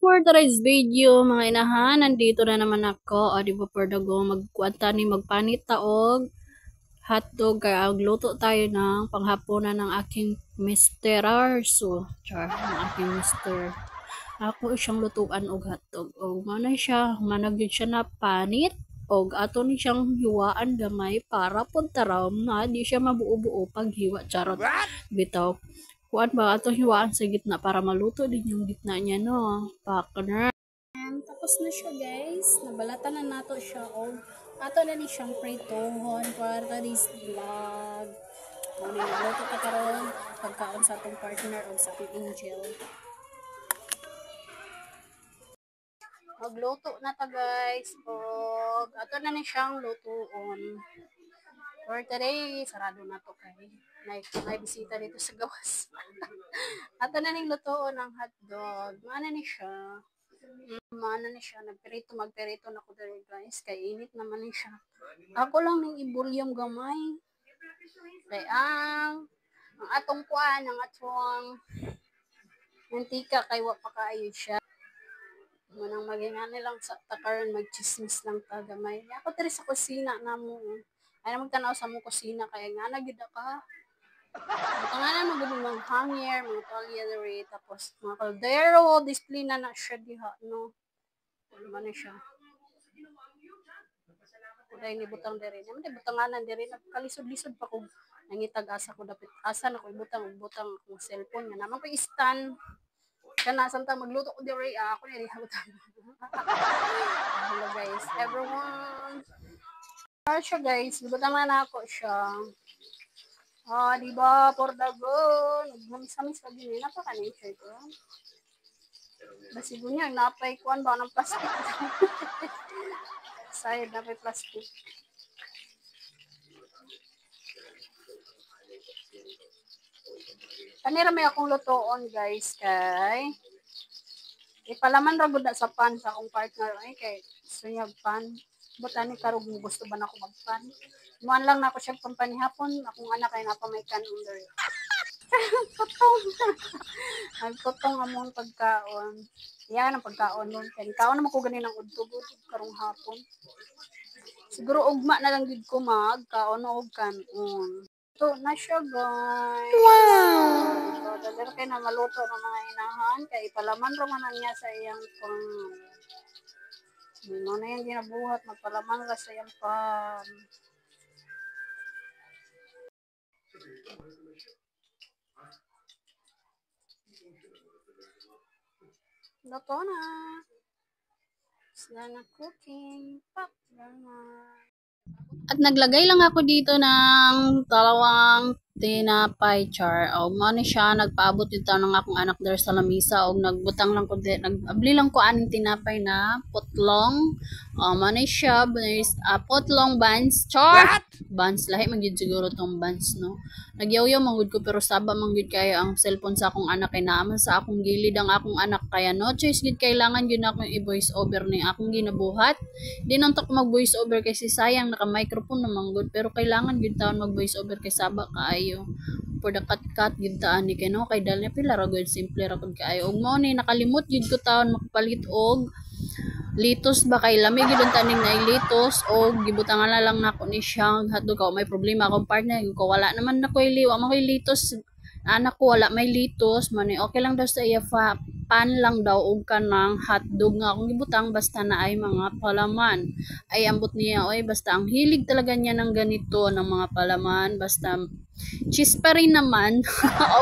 For today's video, mga inahan, nandito na naman ako. O, di ba, for the go, magkwanta ni magpanit taog hotdog. Kaya agluto tayo ng panghapunan ng aking Mr. So, char, ng aking Mr. Ako siyang lutuan og hotdog. O, manay siya, managid siya na panit. Og ato ni siyang hiwaan gamay para puntaraw na di siya mabuo-buo pag hiwa. Charot. Bitaw. Kuan ba ato hiwaan sa gitna para maluto din yung gitna niya, no? Partner. Tapos na siya, guys. Nabalatan na nato siya. O, ato na ni siyang pritohon para today's vlog. Kung niluto ka karon pagkaon sa atong partner o sa ating angel. Magluto na ta, guys. O, ato na ni siyang lutuon. For today, sarado na to kay may bisita dito sa gawas. Ato na ning lutoon ng hotdog. Maana ni siya. Maana ni siya. Magperito na ko dali, guys. Kay init naman ni siya. Ako lang ning ibulyam gamay. Kay ang atong kuan, ang atong mantika kay wa pa kaayo siya. Manang magingani lang sa takaran magchismis lang ta gamay. Ako diri sa kusina namo. Ay na magtanaw sa mong kusina kaya nga nagid ka. Ito nga na magulong mga hanger, mga toiletry, tapos mga kaldero, display na siya diha, no? Ano ba na siya? Kuday ni butang dere. Naman di butanganan dere, nagkalisod-lisod pa kung nangitag asa ko dapit. Asa na ko butang akong cellphone nga naman ko stand. Kana samtang magluto ko dere, ako na butang. Hello guys, everyone. Siya guys, butang na ako siya. Di ba, for the go. Nagmamis-mamis pa din. Napaka-nature ko. Basigo niya, napay kuan ba ng plastic. Sayad, napay plastic. Kanira may akong lutoon, guys, kay ipalaman ra gud sa pan sa akong partner. Ay, kay sunyag pan. Butani karog mo gusto ba na ako magpan? Muan lang na ako siya pampanihapon. Akong anak ay napamay under. Putong. Nagputong among pagkaon. Yan ang pagkaon nun. Kaya kaon naman ko ganin ang udtog-udtog karong hapon. Siguro ugma na lang gid ko magkaon og kanon. Ito na siya, guys. Wow! So, dagdag kayo na maluto ng mga inahan. Kaya ipalaman ra man niya sa iyang pang... Ano na yung ginabuhat, magpalaman ka sa iyang pan. Luto na. Sila na cooking. Pak naman. At naglagay lang ako dito ng dalawang tinapay char. O, mani siya, nagpaabot dito ng akong anak there sa lamisa. O, nagbutang lang ko, nag-abli lang ko aning tinapay na putlong. O, mani siya, putlong buns. Char! What? Buns, lahi magyud siguro tong buns, no? Nagyaw-yaw manggod ko, pero saba manggod kayo ang cellphone sa akong anak. Kay naaman sa akong gilid ang akong anak. Kaya no choice, gid kailangan yun akong i-voice over ni akong ginabuhat. Di nang tok mag-voice over kasi sayang naka-microphone na manggod. Pero kailangan yun taon mag-voice over kay saba kaayo. For the cut gid taan ni kay no kay dal na pila ra gud simple ra gud kaayo. Og mao ni nakalimot gid ko taon makapalit og litos ba kay lamig gid taning na litos og gibutangan na lang nako ni siyang hotdog ko may problema akong partner ko wala naman na ko liwa man ko litos anak ko wala may litos man okay lang daw sa iya pan lang daw og kanang hotdog nga akong gibutang basta na ay mga palaman ay ambot niya oy basta ang hilig talaga niya ng ganito ng mga palaman basta cheese pa rin naman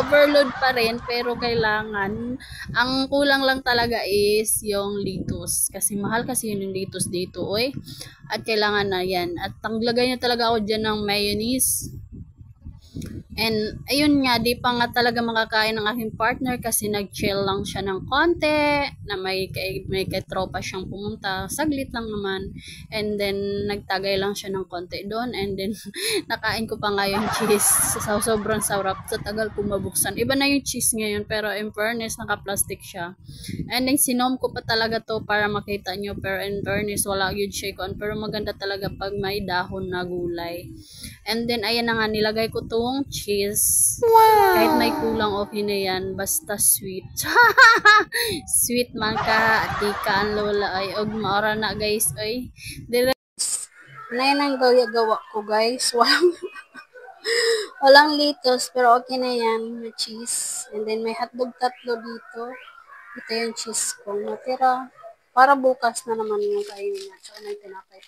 overload pa rin pero kailangan ang kulang lang talaga is yung litos kasi mahal kasi yung litos dito oy at kailangan na yan at tanglagay niya talaga ako dyan ng mayonnaise. And ayun nga, di pa nga talaga makakain ng aking partner kasi nag-chill lang siya ng konti na may tropa siyang pumunta. Saglit lang naman. And then, nagtagay lang siya ng konti doon. And then, nakain ko pa nga yung cheese. Sobrang sarap. Sa tagal ko mabuksan. Iba na yung cheese ngayon. Pero in fairness, naka-plastic siya. And then, sinom ko pa talaga to para makita nyo. Pero in fairness, wala yun shake on. Pero maganda talaga pag may dahon na gulay. And then, ayan na nga, nilagay ko tong cheese. Kahit may kulang, okay na yan. Basta sweet. Sweet man ka. Tika ang lola ay. Og maora na guys. Ay. Dire. Nay nang gawa ko guys. Walang litos. Pero okay na yan. May cheese. And then may hotdog tatlo dito. Ito yung cheese ko. Natira. Para bukas na naman yung kainin niya. Tsaka may tinapay.